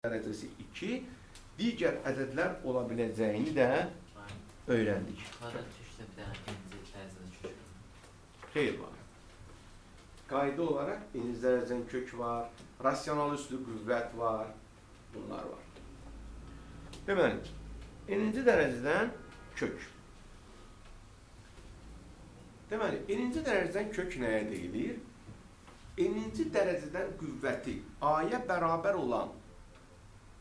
dərəcəsi 2 digər ədədlər ola biləcəyini də öyrəndik. Xeyr var. Qayda olaraq eniz dərəcədən kök var, rasional üslü qüvvət var, bunlar var. Deməli, eninci dərəcədən kök. Deməli, eninci dərəcədən kök nəyə deyilir? Eninci dərəcədən qüvvəti A-ya bərabər olan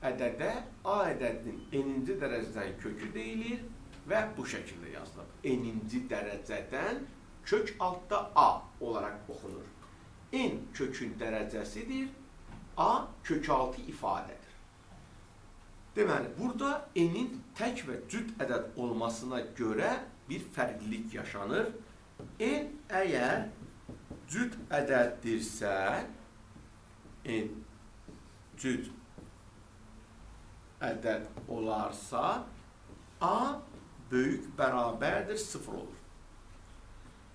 ədədə A ədədinin eninci dərəcədən kökü deyilir və bu şəkildə yazılır. Eninci dərəcədən kök altda A olaraq oxunur. En kökün dərəcəsidir, A kök altı ifadədir. Deməli, burada enin tək və cüt ədəd olmasına görə bir fərqlilik yaşanır. En əgər cüt ədəddirsə, en cüt ədəd olarsa, A böyük bərabərdir, 0 olur.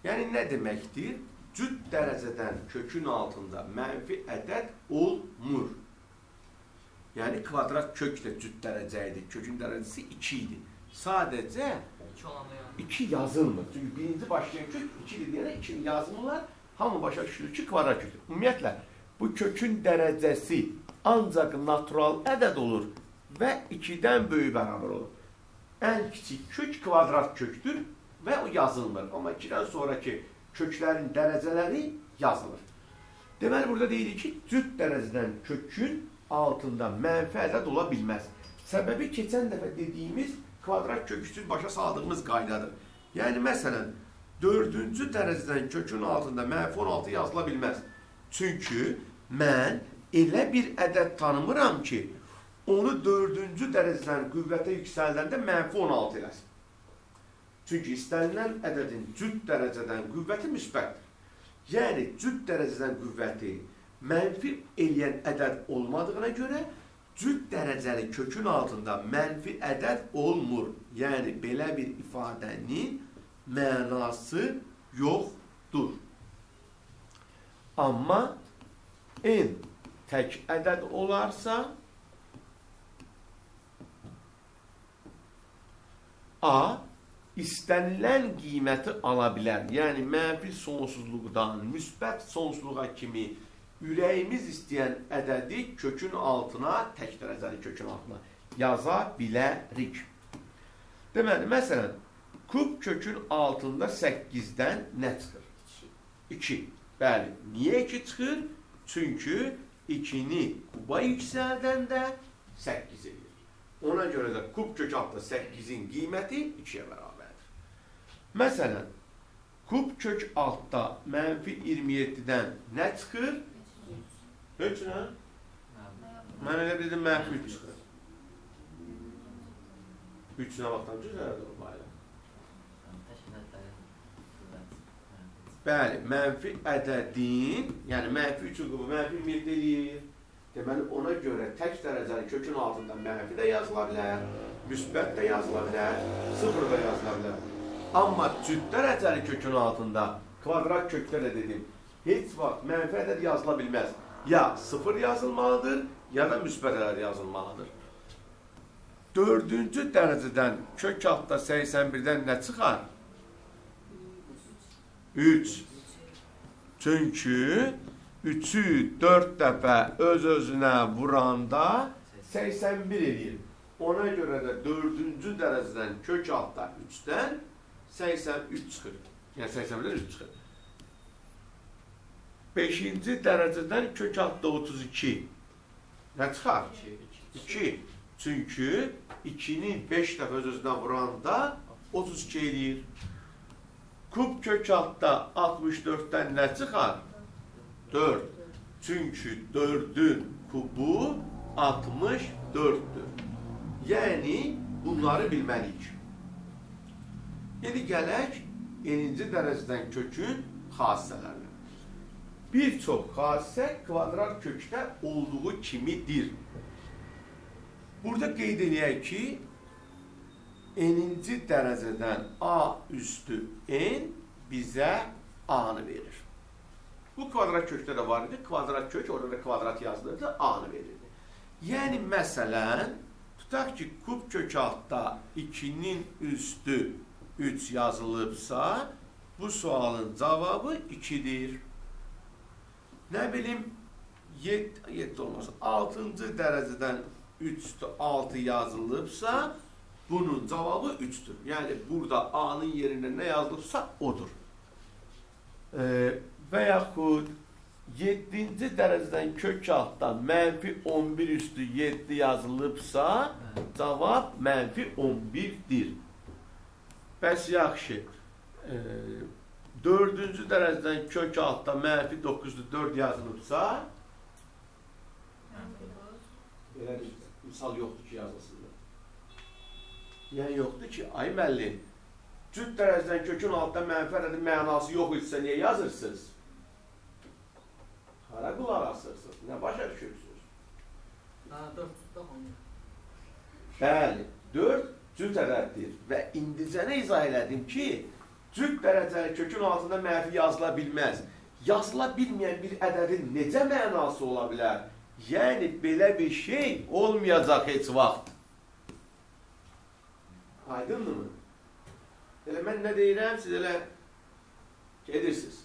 Yəni, nə deməkdir? Cüt dərəcədən kökün altında mənfi ədəd olmur. Yəni, kvadrat kök də cüt dərəcə idi. Kökün dərəcəsi 2 idi. Sadəcə 2 yazılmır. Çünki birinci başlayan kök 2 idi deyənə 2 yazmırlar. Hamı başa düşür ki, kvadrat köktür. Ümumiyyətlə, bu kökün dərəcəsi ancaq natural ədəd olur və 2-dən böyük bərabər olur. Ən kiçik kök kvadrat köktür və o yazılmır. Amma 2-dən sonraki köklərin dərəcələri yazılır. Deməli, burada deyilir ki, cüt dərəcədən kökün altında mənfi ədəd ola bilməz. Səbəbi keçən dəfə dediyimiz kvadrat kök üçün başa saldığımız qaydadır. Yəni, məsələn, 4-cü dərəcədən kökün altında mənfi 16 yazıla bilməz. Çünki mən elə bir ədəd tanımıram ki, onu 4-cü dərəcədən qüvvətə yüksəldəndə mənfi 16 eləsin. Çünki istənilən ədədin cüt dərəcədən qüvvəti müsbətdir. Yəni, cüt dərəcədən qüvvəti mənfi eləyən ədəd olmadığına görə cüt dərəcəli kökün altında mənfi ədəd olmur. Yəni, belə bir ifadənin mənası yoxdur. Amma en tək ədəd olarsa, A istənilən qiyməti ala bilər. Yəni, mənfi sonsuzluqdan müsbət sonsuzluğa kimi ürəyimiz istəyən ədədi kökün altına, tək dərəcəli kökün altına yaza bilərik. Deməli, məsələn, kub kökün altında 8-dən nə çıxır? 2. Bəli, niyə 2 çıxır? Çünki 2-ni kuba yüksəldəndə 8 edir. Ona görə də kub kök altında 8-in qiyməti 2-yə bərabərdir. Məsələn, kub kök altda mənfi 27-dən nə çıxır? 3 nə? Mən elə bildim, mənfi 3 çıxır. 3-nə vaxtdan cüzərdir o bayram. Bəli, mənfi ədədin, yəni mənfi 3-ün qubu mənfi 27 eləyir. Deməli, ona görə tək dərəcəli kökün altında mənfi də yazıla bilər, müsbət də yazıla bilər, 0 da yazıla bilər. Amma cüt dərəcəli kökün altında, kvadrat kökdə də dedim, heç vaxt mənfi ədəd yazıla bilməz. Ya 0 yazılmalıdır, ya da müsbət ədəd yazılmalıdır. 4-cü dərəcədən kök altda 81-dən nə çıxar? 3. Çünki 3-ü 4 dəfə öz-özünə vuranda 81 edir. Ona görə də 4-cü dərəcədən kök altda 3-dən 83 çıxır. Yəni 81-dən 3 çıxır. 5-ci dərəcədən kök altda 32 nə çıxar? 2. Çünki 2-ni 5 dəfə öz-özünə vuranda 32 edir. Kub kök altda 64-dən nə çıxar? 4. Çünki 4-ün kubu 64-dür. Yəni, bunları bilməliyik. İndi gələk, eninci dərəcədən kökün xassələrinə. Bir çox xassə kvadrat kökdə olduğu kimidir. Burada qeyd edək ki, eninci dərəcədən A üstü n bizə A-nı verir. Bu kvadrat kökdə də var idi. Kvadrat kök, orada da kvadrat yazılırdı, A-nı verirdi. Yəni, məsələn, tutaq ki, kub kök altda 2-nin üstü 3 yazılıbsa, bu sualın cavabı 2-dir. Nə bilim, 7 olmaz. 6-cı dərəcədən 3 üstü 6 yazılıbsa, bunun cavabı 3-dür. Yəni, burada A-nın yerində nə yazılıbsa, odur. Və yaxud 7-ci dərəcədən kök altdan mənfi 11 üstü 7 yazılıbsa, cavab mənfi 11-dir. Bəs yaxşı, 4-cü dərəcədən kök altdan mənfi 9 üstü 4 yazılıbsa, belə bir misal yoxdur ki, yazılsın. Yəni, yoxdur ki, ay müəllim, cüt dərəcədən kökün altdan mənfi ədədin mənası yox etsə, niyə yazırsınız? Hara qulaq asırsınız? Nə başa düşürsünüz? 4 cütdə olmuyor. Bəli, 4 cüt ədəddir. Və indicənə izah elədim ki, cüt dərəcəli kökün altında mənfi yazıla bilməz. Yazıla bilməyən bir ədədin necə mənası ola bilər? Yəni, belə bir şey olmayacaq heç vaxt. Aydınmı? Elə mən nə deyirəm, siz elə gedirsiniz.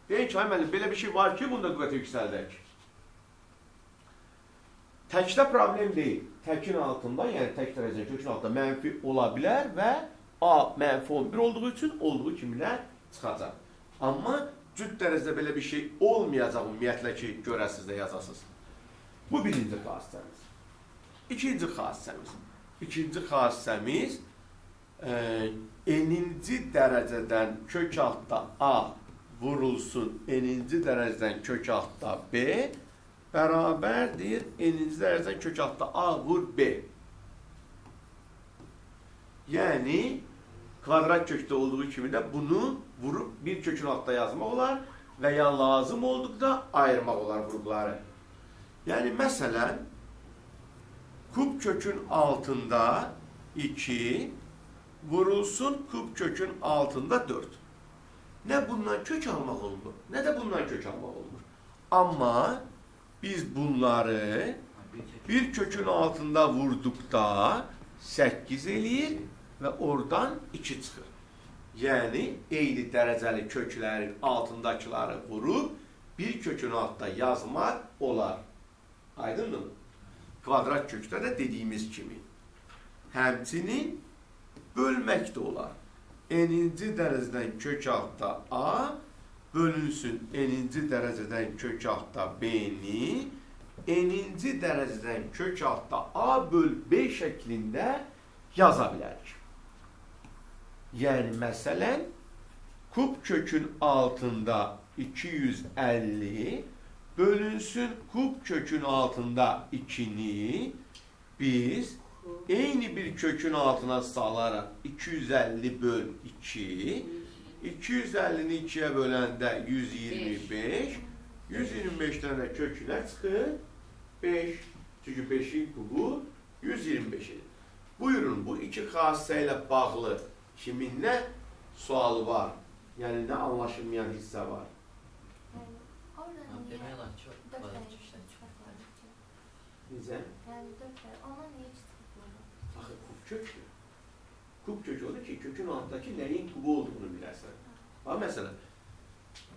Deyin ki, müəllim, belə bir şey var ki, bunda qüvvəti yüksəldək. Təkdə problem deyil. Təkin altında, yəni tək dərəcənin kökün altında mənfi ola bilər və A mənfi 11 olduğu üçün olduğu kiminə çıxacaq. Amma cüt dərəcədə belə bir şey olmayacaq ümumiyyətlə ki, görəsiz də yazasınız. Bu birinci xassəmiz. İkinci xassəmiz. İkinci xassəmiz eninci dərəcədən kök altda A vurulsun eninci dərəcədən kök altda B bərabərdir eninci dərəcədən kök altda A vur B. Yəni, kvadrat kökdə olduğu kimi də bunu vurub bir kökün altda yazmaq olar və ya lazım olduqda ayırmaq olar vurubları. Yəni, məsələn, kub kökün altında 2 vurulsun kub kökün altında 4. Nə bundan kök almaq olmur, nə də bundan kök almaq olmur. Amma biz bunları bir kökün altında vurduqda 8 eləyir və oradan 2 çıxır. Yəni, eyni dərəcəli köklərin altındakiləri vurub bir kökün altında yazmaq olar. Aydındır mı? Kvadrat kökdə də dediyimiz kimi. Həmçinin bölmək də olar. Eninci dərəcədən kök altda A bölünsün eninci dərəcədən kök altda B-ni eninci dərəcədən kök altda A böl B şəklində yaza bilərik. Yəni, məsələn, kub kökün altında 250 bölünsün kub kökün altında 2-ni biz eyni bir kökün altına salaraq 250 böl 2, 250-ni 2-yə böləndə 125, 125-dən də kökünə çıxır 5. Çünki 5-in kubu 125-dir. Buyurun, bu iki xassə ilə bağlı kimin nə sualı var? Yəni, nə anlaşılmayan hissə var? Demək olar ki, 4 Necə? Yəni 4 ona niyə çıxır? Axı, kub kökdür. Kub kök odur ki, kökün altındakı nəyin kubu olduğunu bilərsən. Bax, məsələn,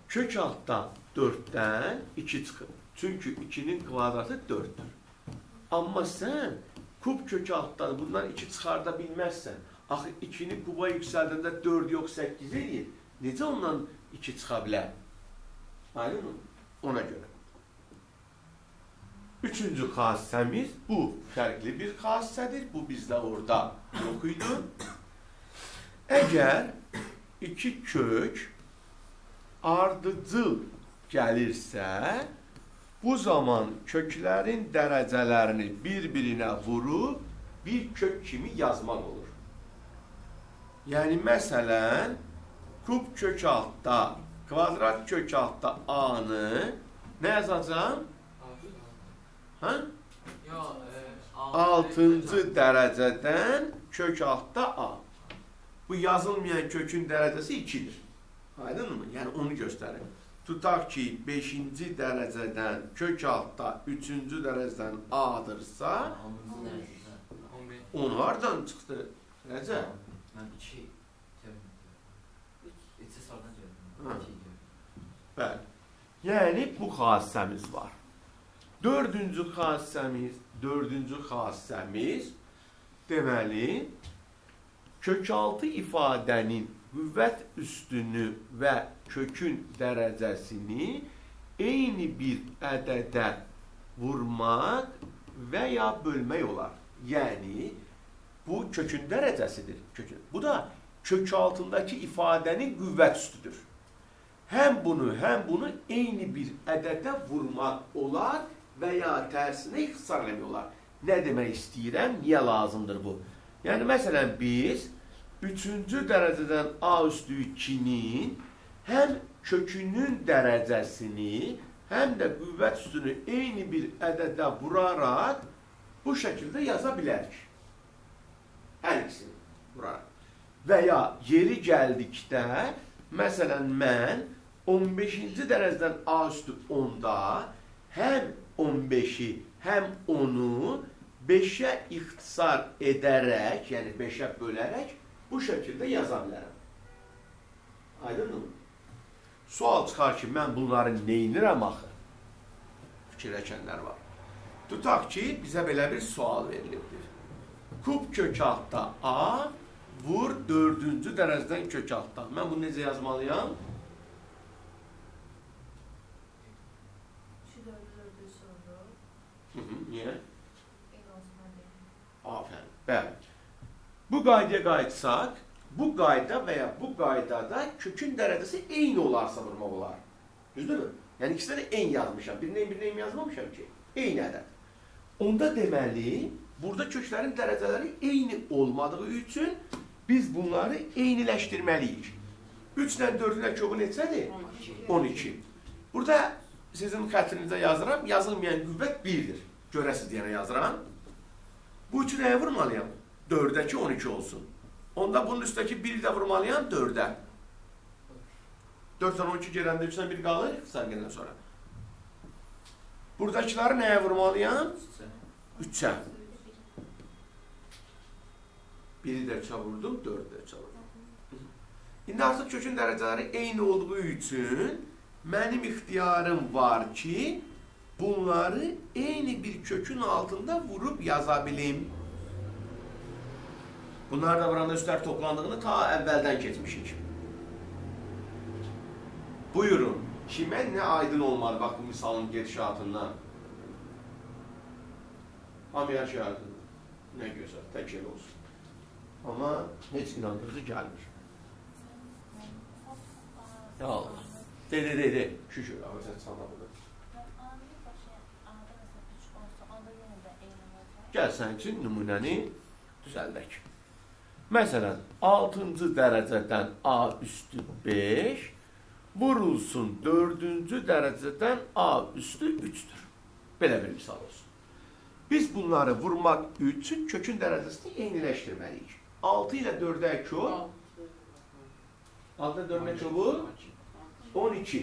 kök altdan 4-dən 2 çıxır. Çünki 2-nin kvadratı 4-dür. Amma sən kub kök altdan bundan 2 çıxarda bilməzsən. Axı, 2-ni kuba yüksəldəndə 4 yox 8 eləyir. Necə ondan 2 çıxa bilər? Aydın mı? Ona görə. Üçüncü xassəmiz bu fərqli bir xassədir. Bu bizdə orada yox idi. Əgər iki kök ardıcıl gəlirsə, bu zaman köklərin dərəcələrini bir-birinə vurub bir kök kimi yazmaq olur. Yəni, məsələn, kub kök altda, kvadrat kök altda A-nı nə yazacağım? Hə? 6-cı dərəcədən kök altda A. Bu yazılmayan kökün dərəcəsi 2-dir. Aydın mı? Yəni onu göstərir. tutaq ki, 5-ci dərəcədən kök altda 3-cü dərəcədən A-dırsa, 10-cu dərəcə. 11. 10 hardan çıxdı? Necə? Mən 2 görmüyorum. 3 sorudan Ha. gördüm. 2 gördüm. Bəli. Yəni, bu xassəmiz var. Dördüncü xassəmiz deməli, kökaltı ifadənin qüvvət üstünü və kökün dərəcəsini eyni bir ədədə vurmaq və ya bölmək olar. Yəni, bu kökün dərəcəsidir. Bu da kök altındakı ifadənin qüvvət üstüdür. Həm bunu eyni bir ədədə vurmaq olar və ya tərsinə ixtisar eləmək olar. Nə demək istəyirəm, niyə lazımdır bu? Yəni, məsələn, biz 3-cü dərəcədən A üstü 2-nin həm kökünün dərəcəsini, həm də qüvvət üstünü eyni bir ədədə vuraraq bu şəkildə yaza bilərik. Hər ikisini vuraraq. Və ya yeri gəldikdə, məsələn, mən 15-ci dərəcədən A üstü 10-da həm 15-i, həm 10-u 5-ə ixtisar edərək, yəni 5-ə bölərək bu şəkildə yaza bilərəm. Aydınmı? Sual çıxar ki, mən bunları neynirəm axı? Fikirləşənlər var. Tutaq ki, bizə belə bir sual verilibdir. Kub kök altda A, vur 4-cü dərəcədən kök altda. Mən bunu necə yazmalıyam? Niyə? Afərin. Bəli. Bu qaydaya qayıtsaq, bu qayda və ya bu qaydada kökün dərəcəsi eyni olarsa vurmaq olar. Düzdürmü? Yəni ikisində də eyni yazmışam. Birinin yazmamışam ki. Eyni ədəd. Onda deməli, burada köklərin dərəcələri eyni olmadığı üçün biz bunları eyniləşdirməliyik. 3 ilə 4-ün kökü neçədir? 12. Burada sizin xətrinizə yazıram, yazılmayan qüvvət 1-dir. Görəsiz deyənə yazıram. Bu üçü nəyə vurmalıyam? 4-ə ki 12 olsun. Onda bunun üstəki 1-i də vurmalıyam 4-ə. 4-dən 12 gələndə 3-dən 1 qalır, ixtisar gələndən sonra. Buradakiləri nəyə vurmalıyam? 3-ə. 1-i də 3-ə vurdum, 4-ü də 3-ə vurdum. İndi artıq kökün dərəcələri eyni olduğu üçün mənim ixtiyarım var ki, bunları eyni bir kökün altında vurub yaza bilim. Bunlar da buranda üstlər toplandığını ta əvvəldən keçmişik. Buyurun, kimə nə aydın olmalı, bax bu misalın gedişatından. Hamıya şey aydın. Nə gözəl, tək el olsun. Amma heç inandırıcı gəlmir. Ya Allah. De. Şükür, ağzı sana burada. Gəl sən üçün nümunəni düzəldək. Məsələn, 6-cı dərəcədən A üstü 5 vurulsun 4-cü dərəcədən A üstü 3-dür. Belə bir misal olsun. Biz bunları vurmaq üçün kökün dərəcəsini eyniləşdirməliyik. 6 ilə 4-ə kök. 6 ilə 4-ə kök 12.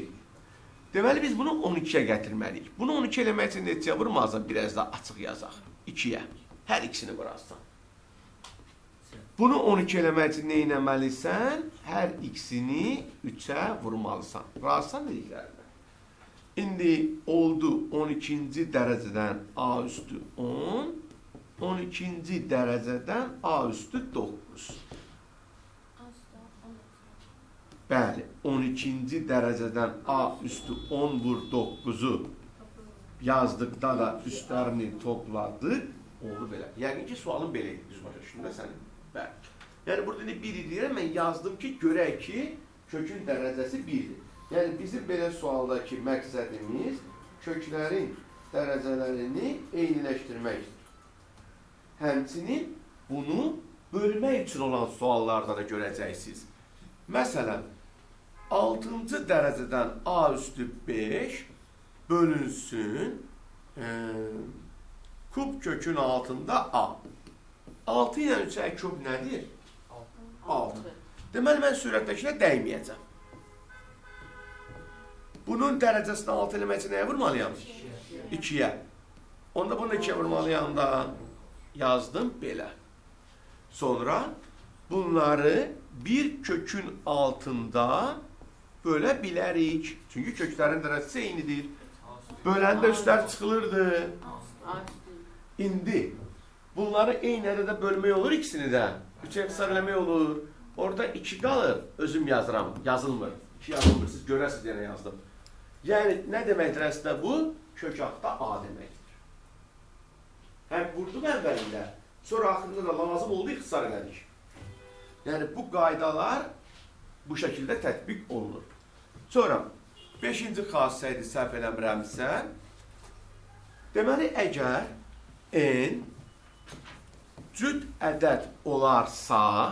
Deməli, biz bunu 12-yə gətirməliyik. Bunu 12 eləmək üçün neçəyə vurmazsa biraz da açıq yazaq. 2-yə. Hər ikisini vurarsan. Bunu 12 eləmək üçün nə etməlisən? Hər ikisini 3-ə vurmalısan. Razısan dediklərimə. İndi oldu 12-ci dərəcədən A üstü 10, 12-ci dərəcədən A üstü 9. Bəli, 12-ci dərəcədən A üstü 10 vur 9-u yazdıqda da üstlərini topladıq, oldu belə. Yəqin ki, sualın belə idi, düz başa düşdüm də sənin. Bəli. Yəni, burada bir deyirəm, mən yazdım ki, görək ki, kökün dərəcəsi 1-dir. Yəni, bizim belə sualdakı məqsədimiz köklərin dərəcələrini eyniləşdirməkdir. Həmçinin bunu bölmək üçün olan suallarda da görəcəksiniz. Məsələn, 6-cı dərəcədən A üstü 5 bölünsün kub kökün altında A. 6 ilə 3-ə kub nədir? 6. Deməli, mən sürətdəkinə dəyməyəcəm. Bunun dərəcəsini 6 eləmək üçün nəyə vurmalıyam? 2-yə. Onda bunu 2-yə vurmalıyam da yazdım belə. Sonra bunları bir kökün altında bölə bilərik. Çünki köklərin dərəcəsi eynidir. Böləndə üstlər çıxılırdı. İndi bunları eyni ədədə bölmək olur ikisini də. 3-ə qısar eləmək olur. Orada 2 qalır. Özüm yazıram. Yazılmır. 2 yazılmır. Siz görəsiniz yenə yazdım. Yəni nə deməkdir əslində bu? Kök altda A deməkdir. Həm vurduq əvvəlində. Sonra axırında da lazım oldu, ixtisar elədik. Yəni bu qaydalar bu şəkildə tətbiq olunur. Sonra 5-ci xassə idi, səhv eləmirəmsə. Deməli, əgər n cüt ədəd olarsa,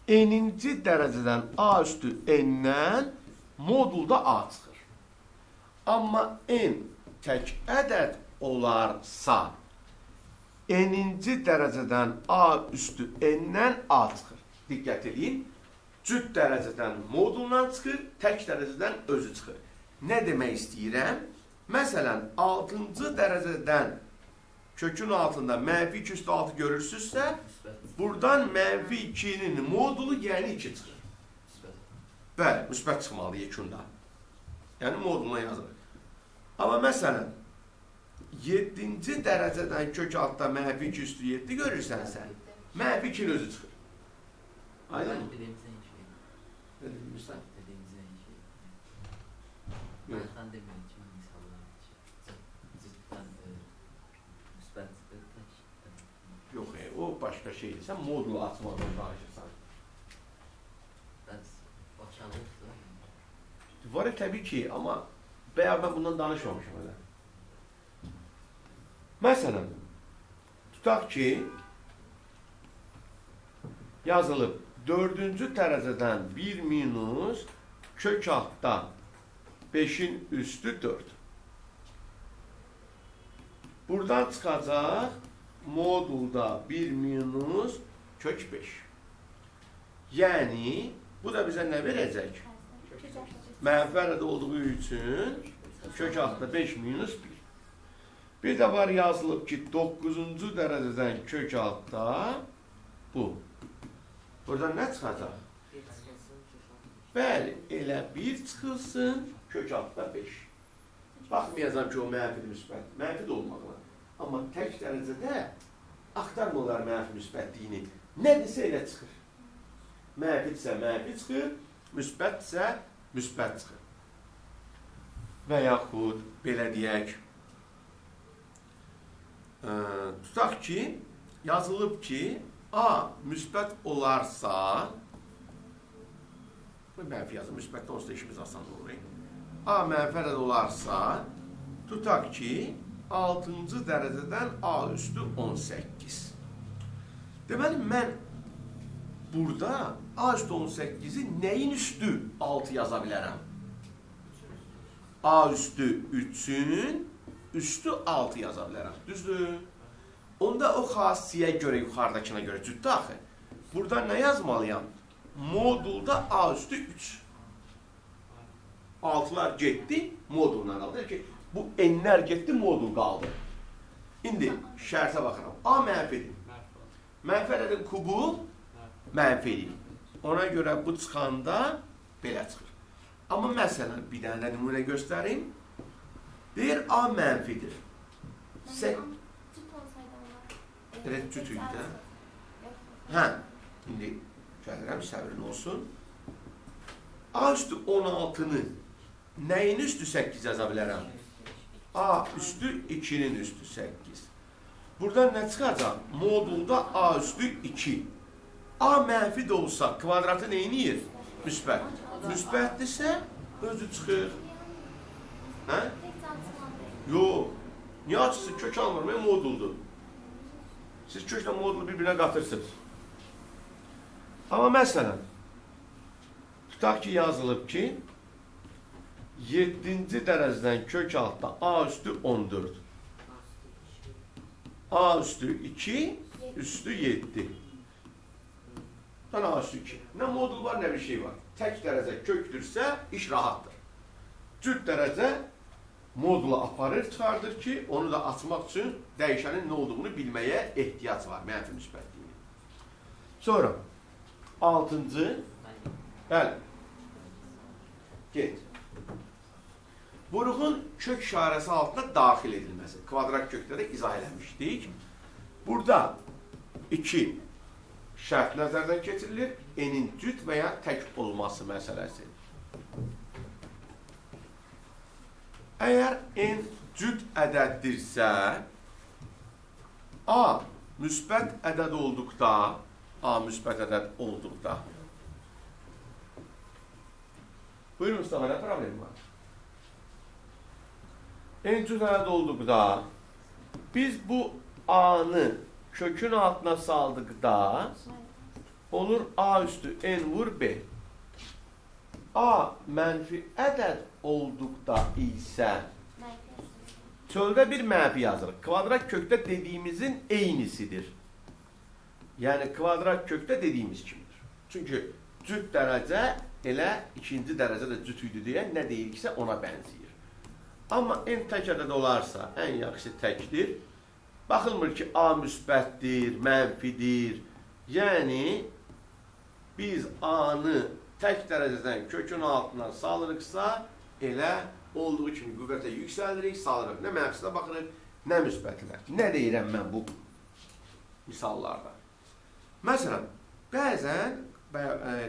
n-ci dərəcədən A üstü n-dən modulda A çıxır. Amma n tək ədəd olarsa, n-ci dərəcədən A üstü n-dən A çıxır. Diqqət edin. Cüt dərəcədən moduldan çıxır, tək dərəcədən özü çıxır. Nə demək istəyirəm? Məsələn, 6-cı dərəcədən kökün altında mənfi 2 üstü 6 görürsünüzsə, buradan mənfi 2-nin modulu yəni 2 çıxır. Bəli, müsbət çıxmalı yekunda. Yəni moduluna yazılır. Amma məsələn, 7-ci dərəcədən kök altda mənfi 2 üstü 7 görürsənsə, mənfi 2-nin özü çıxır. Aydın mı? Ne dedin Müslüm? Yok. Yok, o başka şeydi. Sen modulu atmadan danışırsan. Var tabii ki ama ben bundan danışmamışım öyle. Mesela tutak ki yazılıb 4-cü dərəcədən 1 minus kök altda 5-in üstü 4. Buradan çıxacaq modulda 1 minus kök 5. Yəni, bu da bizə nə verəcək? Mənfi ədəd olduğu üçün kök altda 5 minus 1. Bir də var yazılıb ki, 9-cu dərəcədən kök altda bu. Buradan nə çıxacaq? Bəli, elə 1 çıxılsın, kök altda 5. Baxmayacam ki, o mənfidir, müsbət. Mənfi də olmaqla. Amma tək dərəcədə axtarmırlar mənfi müsbətliyini. Nədirsə elə çıxır. Mənfidirsə mənfi çıxır, müsbətdirsə müsbət çıxır. Və yaxud belə deyək, tutaq ki, yazılıb ki, A müsbət olarsa, mənfi yazım, müsbətdə olsa işimiz asan olur. A mənfi ədəd olarsa, tutaq ki, 6-cı dərəcədən A üstü 18. Deməli, mən burada A üstü 18-i nəyin üstü 6 yaza bilərəm? A üstü 3-ün üstü 6 yaza bilərəm. Düzdür? Onda o xassiyə görə, yuxarıdakına görə cüddü axı. Burada nə yazmalıyam? Modulda A üstü 3. 6'lar getdi, moduluna qaldı. Bu n'lər getdi, modul qaldı. İndi şərtə baxıram. A mənfidir. Mənfi ədədin kubu mənfidir. Ona görə bu çıxanda belə çıxır. Amma məsələn, bir dənə nümunə göstərim. Deyir, A mənfidir. Cüt idi, hə? İndi gəlirəm, səbrin olsun. A üstü 16-nı nəyin üstü 8 yaza bilərəm? A üstü 2-nin üstü 8. Buradan nə çıxacaq? Modulda A üstü 2. A mənfi də olsa kvadratı neyini yer? Müsbət. Müsbətdirsə özü çıxır. Hə? Yox. Niyə açırsın? Kök almır, mən moduldur. Siz köklə modulu bir-birinə qatırsınız. Amma məsələn, tutaq ki, yazılıb ki, 7-ci dərəcədən kök altda A üstü 14. A üstü 2, üstü 7. A üstü 2. Nə modul var, nə bir şey var. Tək dərəcə kökdürsə, iş rahatdır. cüt dərəcə modula aparır, çıxardır ki, onu da açmaq üçün dəyişənin nə olduğunu bilməyə ehtiyac var, mənfi müsbətliyini. Sonra, 6-cı, bəli, get. Buruğun kök işarəsi altında daxil edilməsi. Kvadrat kökdə də izah eləmişdik. Burada 2 şərt nəzərdən keçirilir. N-in cüt və ya tək olması məsələsi. Əgər n cüt ədəddirsə, A müsbət ədəd olduqda, A müsbət ədəd olduqda. Buyurun Mustafa, nə problem var? N cüt ədəd olduqda, biz bu A-nı kökün altına saldıqda, olur A üstü n vur B. A mənfi ədəd olduqda isə çöldə bir mənfi yazırıq. Kvadrat kökdə dediyimizin eynisidir. Yəni kvadrat kökdə dediyimiz kimidir. Çünki cüt dərəcə elə ikinci dərəcədə cüt idi deyə nə deyiriksə ona bənzəyir. Amma n tək ədəd olarsa ən yaxşı təkdir. Baxılmır ki A müsbətdir, mənfidir. Yəni biz A-nı tək dərəcədən kökün altına salırıqsa, elə olduğu kimi qüvvətə yüksəlirik, salırıq. Nə mənfisinə baxırıq, nə müsbətinə. Nə deyirəm mən bu misallarda? Məsələn, bəzən,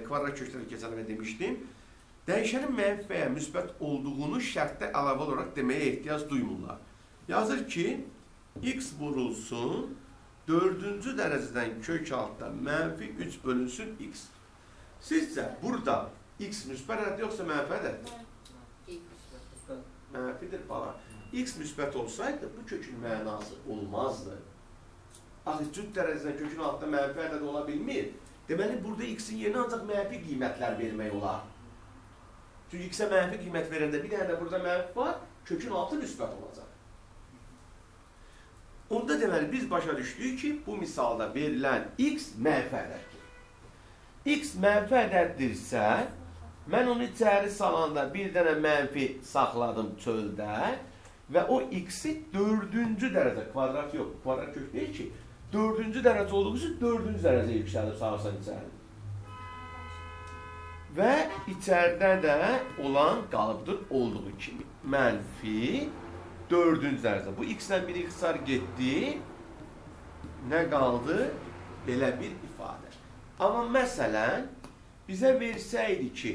kvadrat kökdən keçənə demişdim, dəyişənin mənfi və ya müsbət olduğunu şərtdə əlavə olaraq deməyə ehtiyac duymurlar. Yazır ki, x vurulsun, 4-cü dərəcədən kök altda mənfi 3 bölünsün x. Sizcə burada x müsbət ədəd yoxsa mənfi ədəd? Mənfidir bala. X müsbət olsaydı bu kökün mənası olmazdı. Axı cüt dərəcədən kökün altında mənfi ədəd ola bilmir. Deməli burada x-in yerinə ancaq mənfi qiymətlər vermək olar. Çünki x-ə mənfi qiymət verəndə bir dənə də burada mənfi var, kökün altı müsbət olacaq. Onda deməli biz başa düşdük ki, bu misalda verilən x mənfi ədəddir. X mənfi ədəddirsə, mən onu içəri salanda bir dənə mənfi saxladım çöldə və o x-i 4-cü dərəcə, kvadrat yox, kvadrat kök deyil ki, 4-cü dərəcə olduğu üçün 4-cü dərəcə yüksəldir, salırsan içəri. Və içəridə də olan qalıbdır olduğu kimi. Mənfi 4-cü dərəcə. Bu x-lə bir ixtisar getdi, nə qaldı? Belə bir ifadə. Amma məsələn, bizə versəydi ki,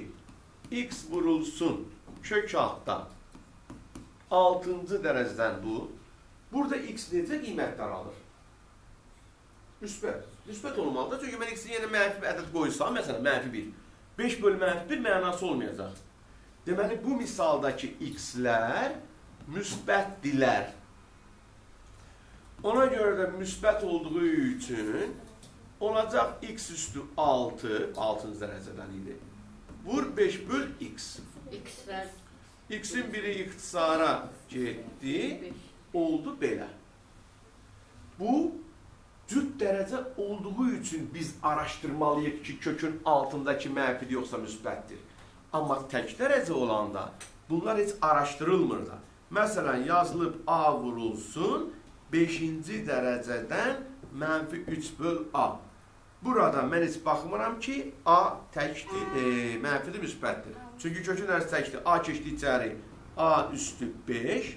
x vurulsun kök altda 6-cı dərəcədən bu, burada x necə qiymətlər alır? Müsbət. Müsbət olmalıdır. Çünki mən x-in yenə mənfi bir ədəd qoysam, məsələn, mənfi 1. 5 bölü mənfi 1 mənası olmayacaq. Deməli, bu misaldakı x-lər müsbətdirlər. Ona görə də müsbət olduğu üçün olacaq x üstü 6, 6-cı dərəcədən idi. Vur 5 böl x. X-in biri ixtisara getdi, oldu belə. Bu, cüt dərəcə olduğu üçün biz araşdırmalıyıq ki, kökün altındakı mənfidir yoxsa müsbətdir. Amma tək dərəcə olanda bunlar heç araşdırılmır da. Məsələn, yazılıb A vurulsun, 5-ci dərəcədən mənfi 3 böl A. Burada mən heç baxmıram ki, A təkdir, mənfidir, müsbətdir. Çünki kökün ərsi təkdir. A keçdi içəri, A üstü 5.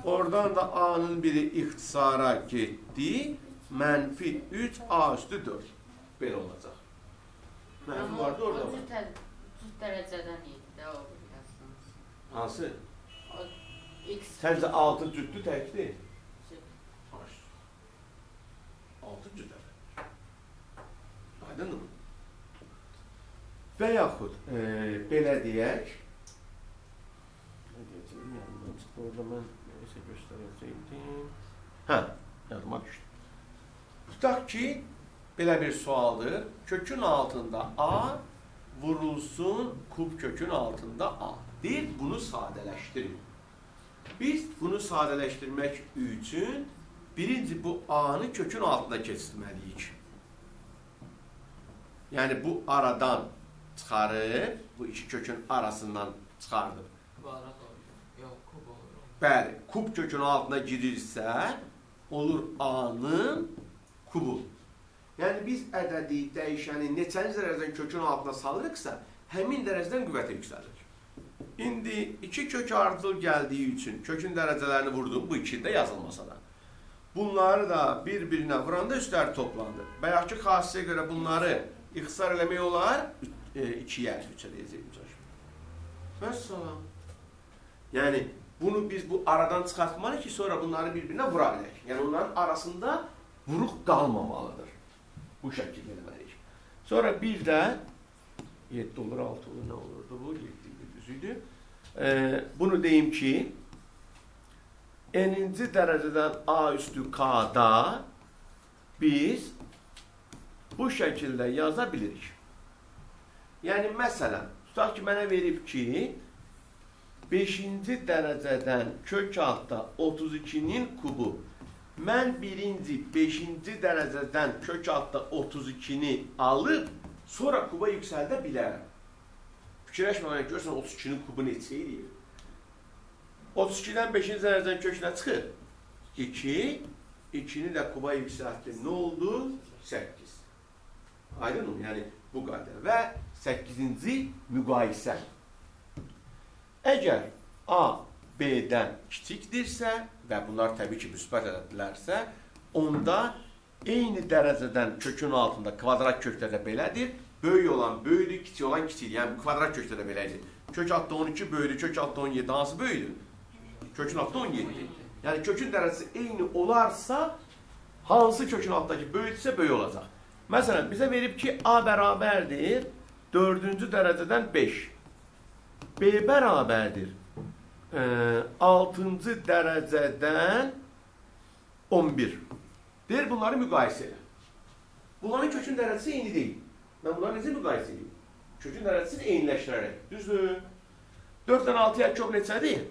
Oradan da A-nın biri ixtisara getdi, mənfi 3, A üstü 4. Belə olacaq. Mənfi vardı orada var. Cüt dərəcədən idi də o yazsınız. Hansı? Səncə 6 cütlü təkdir? 6 cütlər. Aydın mı? Və yaxud belə deyək, nə deyəcəyim, yanından çıxdı orada mən neysə göstərəcəkdim. Hə, yadıma düşdü. Tutaq ki, belə bir sualdır. Kökün altında A vurulsun, kub kökün altında A. Deyil, bunu sadələşdirin. Biz bunu sadələşdirmək üçün birinci bu A-nı kökün altına keçirməliyik. Yəni bu aradan çıxarıb, bu iki kökün arasından çıxardım. Kvadrat olur. Yox, kub olur. Bəli, kub kökünün altına girirsə, olur A-nın kubu. Yəni biz ədədi, dəyişəni neçənci dərəcədən kökün altına salırıqsa, həmin dərəcədən qüvvətə yüksəlir. İndi iki kök artıl gəldiyi üçün kökün dərəcələrini vurdum, bu ikisi də yazılmasa da. Bunları da bir-birinə vuranda üstləri toplandı. Bayaqki xassəyə görə bunları ixtisar eləmək olar, 2-yə, 3-ə deyəcəyim. Məsələn. Yəni, bunu biz bu aradan çıxartmalıyıq ki, sonra bunları bir-birinə vura bilək. Yəni, onların arasında vuruq qalmamalıdır. Bu şəkildə eləməliyik. Sonra bir də 7 olur, 6 olur, nə olurdu bu? 7 düzüydü. Bunu deyim ki, n-ci dərəcədən A üstü K-da biz bu şəkildə yaza bilirik. Yəni, məsələn, tutaq ki, mənə verib ki, 5-ci dərəcədən kök altda 32-nin kubu. Mən birinci 5-ci dərəcədən kök altda 32-ni alıb, sonra kuba yüksəldə bilərəm. Fikirləşmədən görürsən 32-nin kubu neçə eləyir? 32-dən 5-ci dərəcədən köklə çıxır. 2, 2-ni də kuba yüksəltdi. Nə oldu? 8. Aydın mı? Yəni, bu qədər. Və 8-ci müqayisə. Əgər A, B-dən kiçikdirsə və bunlar təbii ki, müsbət ədədlərsə, onda eyni dərəcədən kökün altında kvadrat kökdə də belədir. Böyük olan böyüdür, kiçik olan kiçikdir. Yəni, kvadrat kökdə də belədir. Kök altda 12 böyüdür, kök altda 17 hansı böyüdür? Kökün altda 17. Yəni, kökün dərəcəsi eyni olarsa, hansı kökün altdakı böyüdürsə böyük olacaq. Məsələn, bizə verib ki, A bərabərdir 4-cü dərəcədən 5. B bərabərdir 6-cı dərəcədən 11. Deyir, bunları müqayisə elə. Bunların kökün dərəcəsi eyni deyil. Mən bunları necə müqayisə edeyim? Kökün dərəcəsini eyniləşdirərək. Düzdür? 4-dən 6-ya kök neçədir?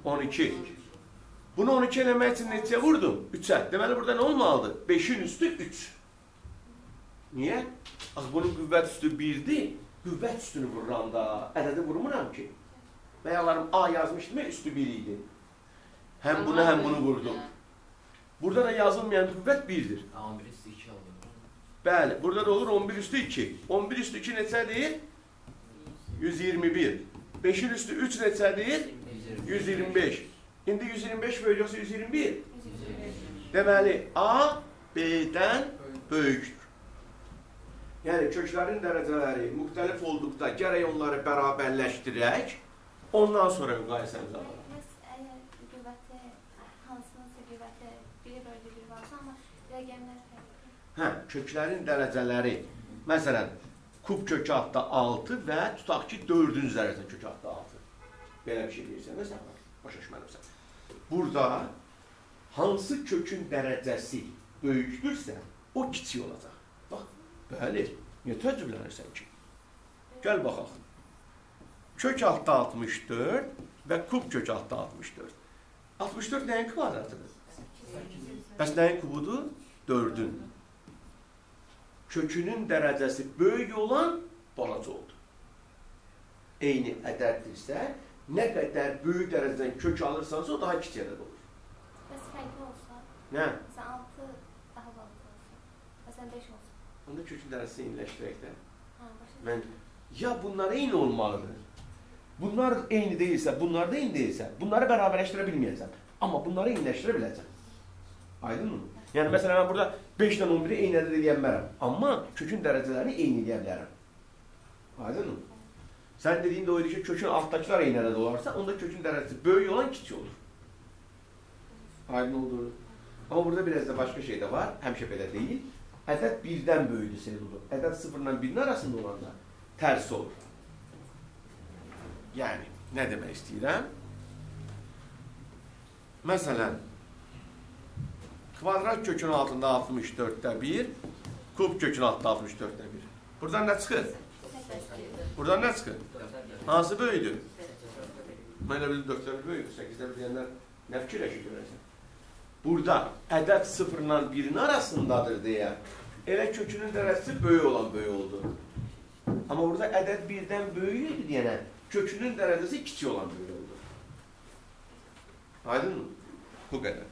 12. Bunu 12 eləmək üçün neçəyə vurdum? 3-ə. Deməli, burada nə olmalıdır? 5-in üstü 3. Niyə? Axı, bunun qüvvət üstü 1-dir. Qüvvət üstünü vururanda ədədi vurmuram ki. Bəyəqlarım A yazmışdım ya, üstü 1 idi. Həm bunu, həm bunu vurdum. Burada da yazılmayan qüvvət 1-dir. 11 üstü 2 olur. Bəli, burada da olur 11 üstü 2. 11 üstü 2 neçədir? 121. 5-in üstü 3 neçədir? 125. İndi 125 bölüyorsa 121. Deməli, A, B-dən böyükdür. Yəni, köklərin dərəcələri müxtəlif olduqda gərək onları bərabərləşdirək, ondan sonra müqayisəmiz alırıq. Bəs əgər qüvvəti, hansınınsa qüvvəti 1/1 varsa, amma rəqəmlər fərqli. Hə, köklərin dərəcələri, məsələn, kub kökü altda 6 və tutaq ki, 4-cü dərəcə kökü altda 6. Belə bir şey deyirsən, məsələn, başa düşməliyəm. Burada hansı kökün dərəcəsi böyükdürsə, o kiçik olacaq. Bax, bəli, niyə təəccüblənirsən ki? Gəl baxaq. Kök altda 64 və kub kök altda 64. 64 nəyin kvadratıdır? Bəs nəyin kubudur? 4-ün. Kökünün dərəcəsi böyük olan balaca oldu. Eyni ədəddirsə, nə qədər böyük dərəcədən kök alırsansa, o daha kiçik ədəd olur. Bəs fərqli olsa, Nə? məsələn 6 daha balaca olsa, məsələn 5 olsa. Onda kökün dərəcəsini eyniləşdirək də. Başa Ya bunlar eyni olmalıdır. Bunlar eyni deyilsə, bunlar da eyni deyilsə, bunları bərabərləşdirə bilməyəcəm. Amma bunları eyniləşdirə biləcəm. Aydın mı? Yəni, məsələn, mən burada 5 ilə 11-i eyni ədəd edə bilmərəm. Amma kökün dərəcələrini eyni edə bilərəm. Aydın mı? Sən dediyin də o idi ki, kökün altdakılar eyni ədəd olarsa, onda kökün dərəcəsi böyük olan kiçik olur. Aydın olduğunu. Amma burada biraz da başqa şey də var. Həmişə belə deyil. Ədəd 1-dən böyüdü olur. Ədəd 0-la 1-in arasında olanda tərsi olur. Yəni, nə demək istəyirəm? Məsələn, kvadrat kökün altında 64-də 1, kub kökün altında 64-də 1. Buradan nə çıxır? Buradan nə çıxır? Hansı böyüdür? Mən elə bildim 4-də 1 böyüdür, 8-də 1 deyənlər nə fikirləşir görəsən? Burada ədəd 0-la 1-in arasındadır deyə, elə kökünün dərəcəsi böyük olan böyük oldu. Amma burada ədəd birdən böyük idi deyənə, kökünün dərəcəsi kiçik olan böyle oldu. Aydın mı? Bu qədər.